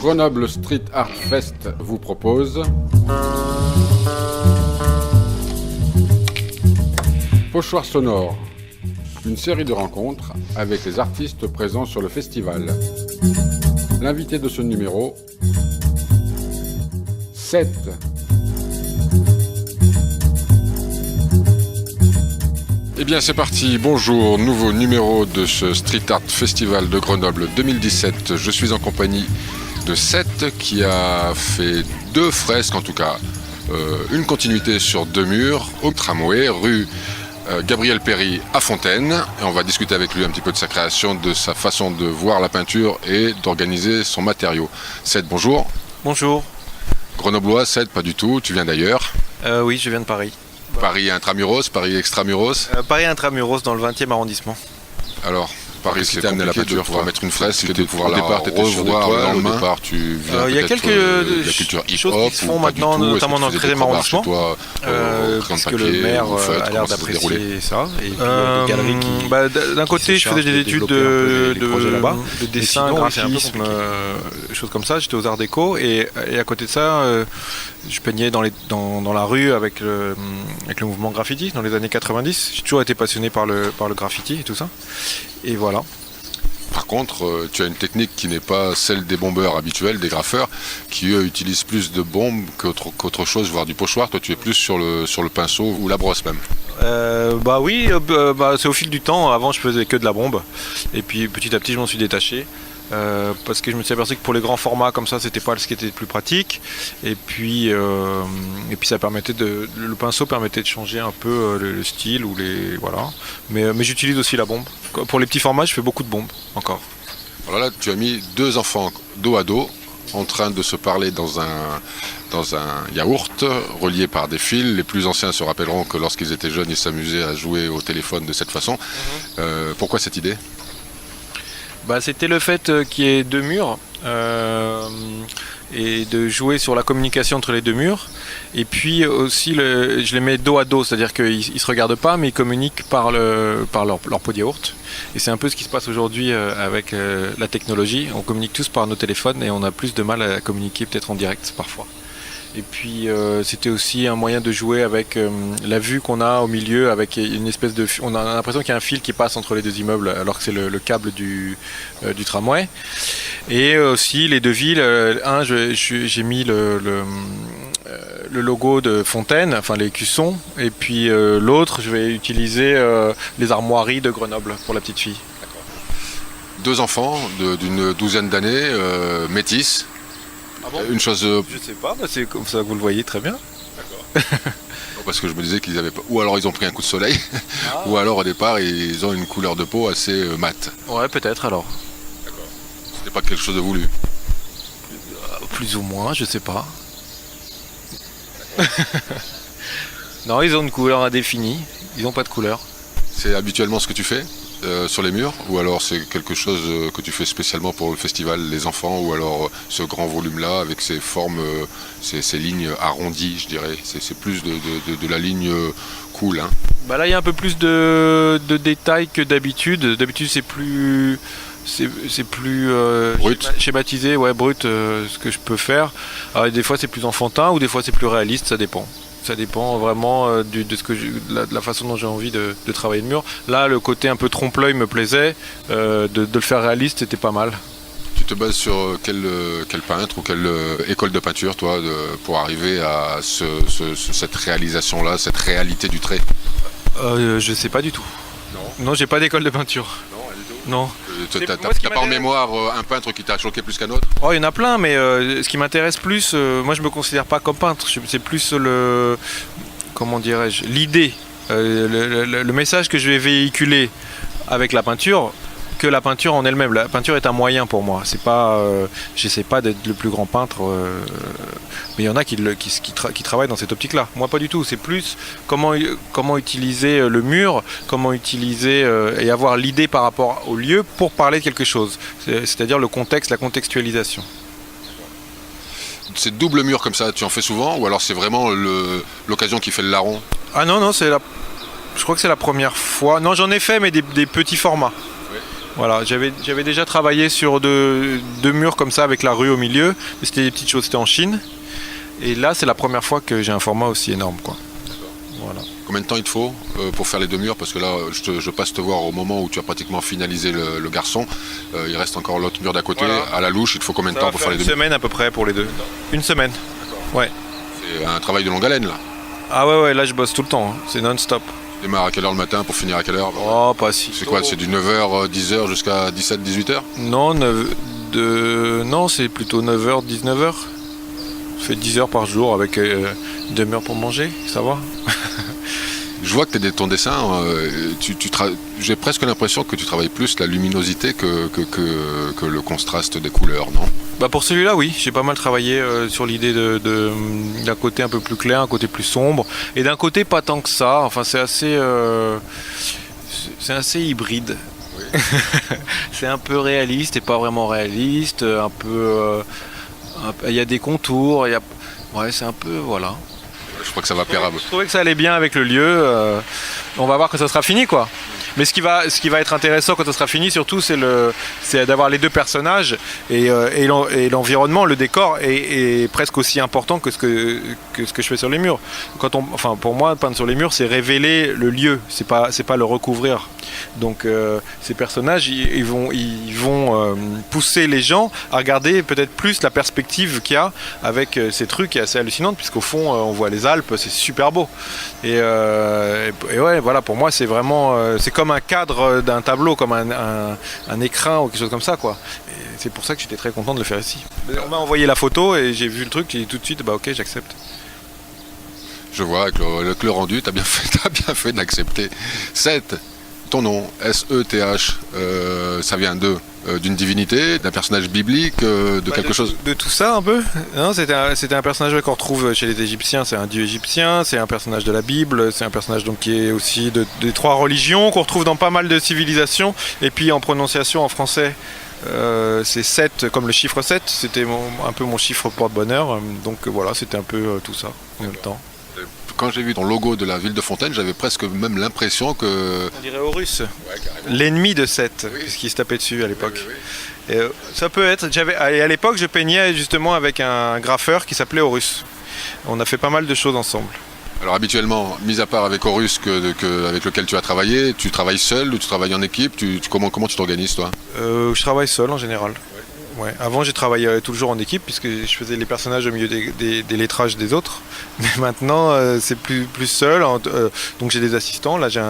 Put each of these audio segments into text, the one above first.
Grenoble Street Art Fest vous propose Pochoir sonore, une série de rencontres avec les artistes présents sur le festival. L'invité de ce numéro, Seth. Eh bien c'est parti, bonjour, nouveau numéro de ce Street Art Festival de Grenoble 2017. Je suis en compagnie de Seth qui a fait 2 fresques, en tout cas une continuité sur 2 murs au tramway, rue Gabriel Péri à Fontaine. Et on va discuter avec lui un petit peu de sa création, de sa façon de voir la peinture et d'organiser son matériau. Seth, bonjour. Bonjour. Grenoblois, Seth, pas du tout, tu viens d'ailleurs. Oui, je viens de Paris. Paris intramuros, Paris extramuros. Paris intramuros dans le 20e arrondissement. Alors, Paris, c'est amené la peinture pour mettre une fresque et de pouvoir la revoir le lendemain. Au départ, tu viens il y a quelques la culture choses qui se font maintenant, notamment dans le 13e arrondissement, parce que le maire a l'air d'apprécier ça. Et puis, des galeries qui... d'un côté, je faisais des études de dessin, graphisme, choses comme ça. J'étais aux Arts Déco et à côté de ça, je peignais dans la rue avec le mouvement graffiti dans les années 90. J'ai toujours été passionné par le graffiti et tout ça. Et voilà. Par contre, tu as une technique qui n'est pas celle des bombeurs habituels, des graffeurs, qui eux utilisent plus de bombes qu'autre chose, voire du pochoir. Toi, tu es plus sur le pinceau ou la brosse même. Oui, c'est au fil du temps. Avant, je faisais que de la bombe. Et puis, petit à petit, je m'en suis détaché. Parce que je me suis aperçu que pour les grands formats comme ça, c'était pas ce qui était le plus pratique. Et puis ça permettait le pinceau permettait de changer un peu le style ou voilà. Mais j'utilise aussi la bombe. Pour les petits formats, je fais beaucoup de bombes encore. Alors là, tu as mis 2 enfants dos à dos en train de se parler dans un yaourt relié par des fils. Les plus anciens se rappelleront que lorsqu'ils étaient jeunes, ils s'amusaient à jouer au téléphone de cette façon. Pourquoi cette idée ? C'était le fait qu'il y ait 2 murs et de jouer sur la communication entre les 2 murs. Et puis aussi, je les mets dos à dos, c'est-à-dire qu'ils ne se regardent pas, mais ils communiquent par leur pot de yaourt. Et c'est un peu ce qui se passe aujourd'hui avec la technologie. On communique tous par nos téléphones et on a plus de mal à communiquer peut-être en direct parfois. Et puis c'était aussi un moyen de jouer avec la vue qu'on a au milieu, avec une espèce de... On a l'impression qu'il y a un fil qui passe entre les 2 immeubles, alors que c'est le câble du tramway. Et aussi les 2 villes, j'ai mis le logo de Fontaine, enfin les cuissons, et puis l'autre, je vais utiliser les armoiries de Grenoble pour la petite fille. D'accord. 2 enfants d'une douzaine d'années, métis. Ah bon ? Une chose. Je sais pas, c'est comme ça que vous le voyez très bien. D'accord. Parce que je me disais qu'ils avaient pas. Ou alors ils ont pris un coup de soleil, ou alors au départ ils ont une couleur de peau assez mate. Ouais, peut-être alors. D'accord. C'était pas quelque chose de voulu. Plus ou moins, je sais pas. Non, ils ont une couleur indéfinie. Ils n'ont pas de couleur. C'est habituellement ce que tu fais sur les murs, ou alors c'est quelque chose que tu fais spécialement pour le festival Les Enfants, ou alors ce grand volume-là avec ces formes, ces lignes arrondies, je dirais. C'est plus de la ligne cool. Hein. Là, il y a un peu plus de détails que d'habitude. D'habitude, c'est plus brut. Schématisé, ouais, brut, ce que je peux faire. Alors, des fois, c'est plus enfantin, ou des fois, c'est plus réaliste, ça dépend. Ça dépend vraiment de la façon dont j'ai envie de travailler le mur. Là, le côté un peu trompe-l'œil me plaisait. De le faire réaliste, c'était pas mal. Tu te bases sur quel peintre ou quelle école de peinture, toi, pour arriver à cette réalisation-là, cette réalité du trait ? Je sais pas du tout. Non, j'ai pas d'école de peinture. Non. T'as pas en mémoire un peintre qui t'a choqué plus qu'un autre ? Oh, il y en a plein, mais ce qui m'intéresse plus, moi je me considère pas comme peintre, c'est plus comment dirais-je, l'idée, le message que je vais véhiculer avec la peinture, que la peinture en elle-même. La peinture est un moyen pour moi. C'est pas, j'essaie pas d'être le plus grand peintre, mais il y en a qui travaillent dans cette optique-là. Moi, pas du tout. C'est plus comment utiliser le mur, comment utiliser et avoir l'idée par rapport au lieu pour parler de quelque chose. C'est-à-dire le contexte, la contextualisation. Ces doubles murs comme ça, tu en fais souvent, ou alors c'est vraiment l'occasion qui fait le larron ? Ah non, je crois que c'est la première fois. Non, j'en ai fait, mais des petits formats. Voilà, j'avais déjà travaillé sur deux murs comme ça avec la rue au milieu, mais c'était des petites choses, c'était en Chine. Et là, c'est la première fois que j'ai un format aussi énorme, quoi. Voilà. Combien de temps il te faut pour faire les 2 murs? Parce que là, je passe te voir au moment où tu as pratiquement finalisé le garçon. Il reste encore l'autre mur d'à côté. Voilà. À la louche, il te faut combien de temps pour faire les 2 murs? Une semaine à peu près pour les deux. Une semaine. Ouais. C'est un travail de longue haleine, là. Ah ouais, là je bosse tout le temps, hein. C'est non-stop. Tu démarres à quelle heure le matin pour finir à quelle heure? Oh, pas si. C'est quoi? C'est du 9h, 10h jusqu'à 17, 18h? Non, non, c'est plutôt 9h, 19h. Je fais 10 heures par jour avec une demi-heure pour manger, ça va. Je vois que ton dessin, j'ai presque l'impression que tu travailles plus la luminosité que le contraste des couleurs, non? Bah pour celui-là, oui, j'ai pas mal travaillé sur l'idée d'un côté un peu plus clair, un côté plus sombre, et d'un côté pas tant que ça. Enfin, c'est assez hybride. Oui. C'est un peu réaliste et pas vraiment réaliste, un peu. Il y a des contours, ouais, c'est un peu voilà. Je crois que ça va plaire à vous. Je trouvais que ça allait bien avec le lieu. On va voir quand ça sera fini, quoi. Mais ce qui va être intéressant quand ça sera fini, surtout, c'est d'avoir les deux personnages et l'environnement, le décor est presque aussi important que ce que je fais sur les murs. Pour moi, peindre sur les murs, c'est révéler le lieu, c'est pas le recouvrir. Donc ces personnages, ils vont pousser les gens à regarder peut-être plus la perspective qu'il y a avec ces trucs qui est assez hallucinante, puisqu'au fond, on voit les Alpes, c'est super beau. Et ouais, voilà, pour moi, c'est vraiment, c'est comme un cadre d'un tableau, comme un écrin ou quelque chose comme ça, quoi. Et c'est pour ça que j'étais très content de le faire ici. On m'a envoyé la photo et j'ai vu le truc, et tout de suite, bah ok, j'accepte. Je vois, avec le rendu, t'as bien fait d'accepter. Seth, ton nom, S-E-T-H, ça vient d'une divinité, d'un personnage biblique, de quelque chose? De tout ça un peu. Non, c'était un personnage qu'on retrouve chez les Égyptiens, c'est un dieu égyptien, c'est un personnage de la Bible, c'est un personnage donc qui est aussi des 3 religions, qu'on retrouve dans pas mal de civilisations, et puis en prononciation en français. C'est 7 comme le chiffre 7, c'était un peu mon chiffre porte-bonheur, donc voilà, c'était un peu tout ça en même temps. Quand j'ai vu ton logo de la ville de Fontaine, j'avais presque même l'impression que... On dirait Horus, ouais, l'ennemi de Seth, oui. qui se tapait dessus à l'époque. Oui, oui. Et, ça peut être, à l'époque je peignais justement avec un graffeur qui s'appelait Horus. On a fait pas mal de choses ensemble. Alors habituellement, mis à part avec Horus avec lequel tu as travaillé, tu travailles seul ou tu travailles en équipe? Comment tu t'organises, toi? Je travaille seul en général. Ouais. Avant, j'ai travaillé toujours en équipe puisque je faisais les personnages au milieu des lettrages des autres. Mais maintenant, c'est plus seul. Donc j'ai des assistants. Là, j'ai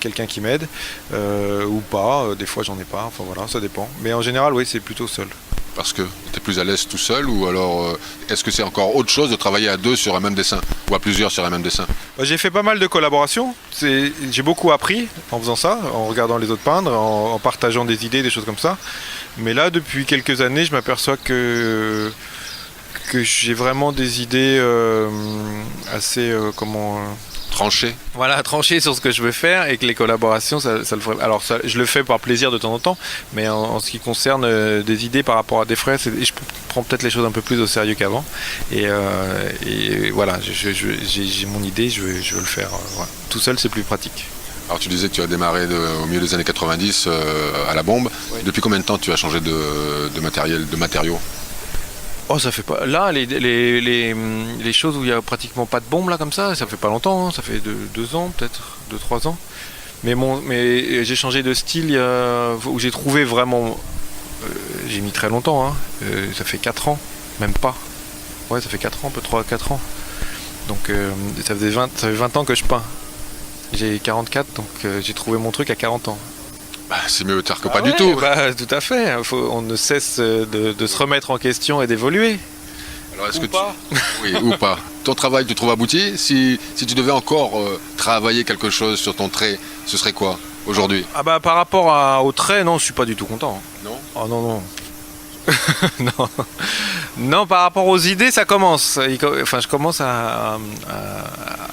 quelqu'un qui m'aide ou pas. Des fois, j'en ai pas. Enfin voilà, ça dépend. Mais en général, oui, c'est plutôt seul. Parce que tu es plus à l'aise tout seul, ou alors est-ce que c'est encore autre chose de travailler à 2 sur un même dessin, ou à plusieurs sur un même dessin? J'ai fait pas mal de collaborations. J'ai beaucoup appris en faisant ça, en regardant les autres peindre, en partageant des idées, des choses comme ça. Mais là, depuis quelques années, je m'aperçois que j'ai vraiment des idées assez Tranché? Voilà, tranché sur ce que je veux faire, et que les collaborations, ça le ferait. Alors je le fais par plaisir de temps en temps, mais en ce qui concerne des idées par rapport à des frais, je prends peut-être les choses un peu plus au sérieux qu'avant. Et voilà, j'ai mon idée, je veux le faire. Voilà. Tout seul, c'est plus pratique. Alors tu disais que tu as démarré au milieu des années 90 à la bombe. Oui. Depuis combien de temps tu as changé de matériaux? Oh, ça fait pas. Là, les choses où il y a pratiquement pas de bombe là comme ça fait pas longtemps. Hein. Ça fait 2 ans peut-être, 2-3 ans. Mais j'ai changé de style où j'ai trouvé vraiment. J'ai mis très longtemps. Hein. Ça fait 4 ans, même pas. Ouais, ça fait 4 ans, un peu 3-4 ans. Donc ça fait 20 ans que je peins. J'ai 44, donc j'ai trouvé mon truc à 40 ans. Bah, c'est mieux tard que pas du tout. Bah, tout à fait. On ne cesse de se remettre en question et d'évoluer. Alors, est-ce ou pas. Oui, ou pas. Ton travail, tu trouves abouti? Si tu devais encore travailler quelque chose sur ton trait, ce serait quoi aujourd'hui? Ah bah par rapport au trait, non, je suis pas du tout content. Non? Oh non. Non. Non, par rapport aux idées, ça commence. Enfin, je commence à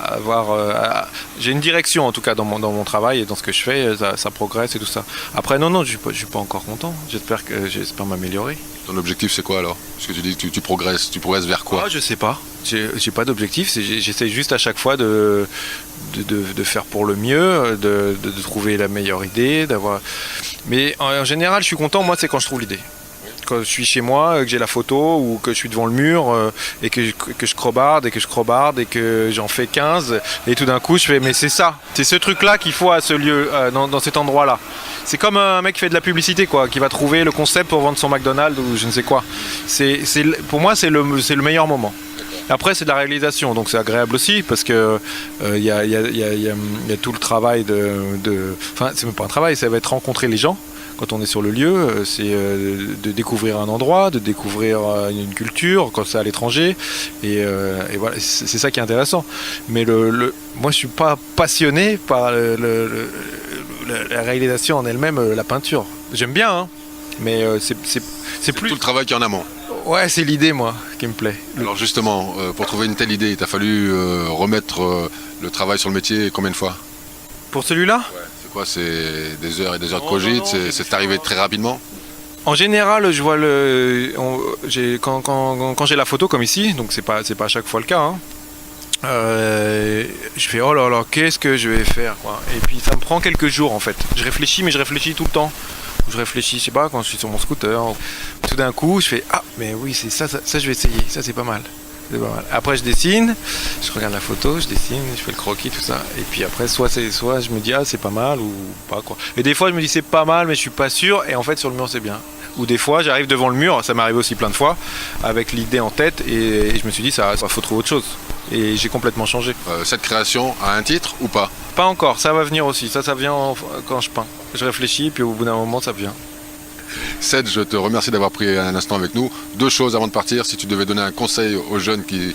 avoir. J'ai une direction en tout cas dans mon travail et dans ce que je fais, ça progresse et tout ça. Après, non, je suis pas encore content. J'espère m'améliorer. Ton objectif, c'est quoi alors? Parce que tu dis que tu progresses vers quoi? Je sais pas. J'ai pas d'objectif. J'essaie juste à chaque fois de faire pour le mieux, de trouver la meilleure idée, d'avoir. Mais en général, je suis content, moi, c'est quand je trouve l'idée. Quand je suis chez moi, que j'ai la photo ou que je suis devant le mur et que je crobarde et que j'en fais 15 et tout d'un coup je fais mais c'est ça, c'est ce truc là qu'il faut à ce lieu, dans cet endroit là. C'est comme un mec qui fait de la publicité quoi, qui va trouver le concept pour vendre son McDonald's ou je ne sais quoi. Pour moi c'est le meilleur moment. Après c'est de la réalisation, donc c'est agréable aussi parce que y a tout le travail enfin c'est même pas un travail, ça va être rencontrer les gens. Quand on est sur le lieu, c'est de découvrir un endroit, de découvrir une culture, quand c'est à l'étranger. Et voilà, c'est ça qui est intéressant. Mais moi, je suis pas passionné par la réalisation en elle-même, la peinture. J'aime bien, hein, mais c'est plus... tout le travail qui est en amont. Ouais, c'est l'idée, moi, qui me plaît. Alors justement, pour trouver une telle idée, il t'a fallu remettre le travail sur le métier combien de fois? Pour celui-là? Ouais. C'est quoi? C'est des heures et des heures de cogite? C'est arrivé très rapidement? En général, je vois quand j'ai la photo comme ici, donc c'est pas à chaque fois le cas. Hein, je fais oh là là, qu'est-ce que je vais faire quoi. Et puis ça me prend quelques jours en fait. Je réfléchis, mais je réfléchis tout le temps. Je réfléchis, je sais pas, quand je suis sur mon scooter. Tout d'un coup, je fais ah mais oui c'est ça je vais essayer. Ça c'est pas mal. Après je dessine, je regarde la photo, je dessine, je fais le croquis, tout ça. Et puis après soit je me dis ah c'est pas mal ou pas quoi. Et des fois je me dis c'est pas mal mais je suis pas sûr et en fait sur le mur c'est bien. Ou des fois j'arrive devant le mur, ça m'est arrivé aussi plein de fois, avec l'idée en tête et je me suis dit ça faut trouver autre chose. Et j'ai complètement changé. Cette création a un titre ou pas? Pas encore, ça va venir aussi, ça vient quand je peins. Je réfléchis puis au bout d'un moment ça vient. Seth, je te remercie d'avoir pris un instant avec nous. Deux choses avant de partir, si tu devais donner un conseil aux jeunes qui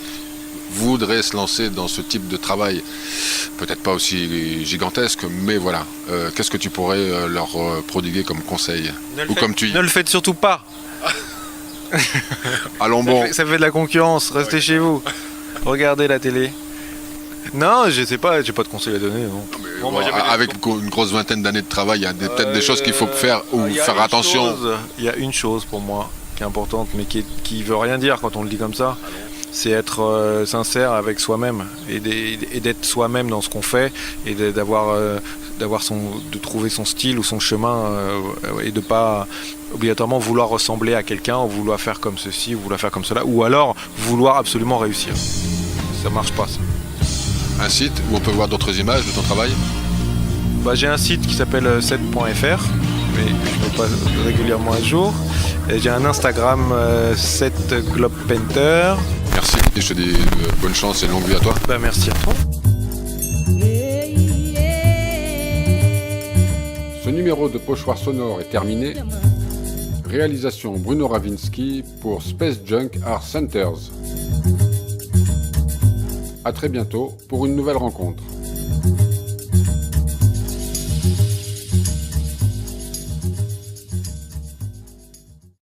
voudraient se lancer dans ce type de travail, peut-être pas aussi gigantesque, mais voilà, qu'est-ce que tu pourrais leur prodiguer comme conseil? Ne le faites surtout pas. Allons bon. Ça fait de la concurrence, restez chez vous. Regardez la télé. Non, je sais pas, j'ai pas de conseils à donner. Non. Avec une grosse vingtaine d'années de travail, il y a peut-être des choses qu'il faut faire ou faire attention. Il y a une chose pour moi qui est importante, mais qui veut rien dire quand on le dit comme ça. C'est être sincère avec soi-même et d'être soi-même dans ce qu'on fait et de trouver son style ou son chemin et de pas obligatoirement vouloir ressembler à quelqu'un ou vouloir faire comme ceci ou vouloir faire comme cela ou alors vouloir absolument réussir. Ça marche pas ça. Un site où on peut voir d'autres images de ton travail? J'ai un site qui s'appelle 7.fr, mais je ne mets pas régulièrement à jour. Et j'ai un Instagram 7globepainter. Merci, et je te dis bonne chance et longue vie à toi. Merci à toi. Ce numéro de Pochoir Sonore est terminé. Réalisation Bruno Ravinsky pour Space Junk Art Centers. À très bientôt pour une nouvelle rencontre.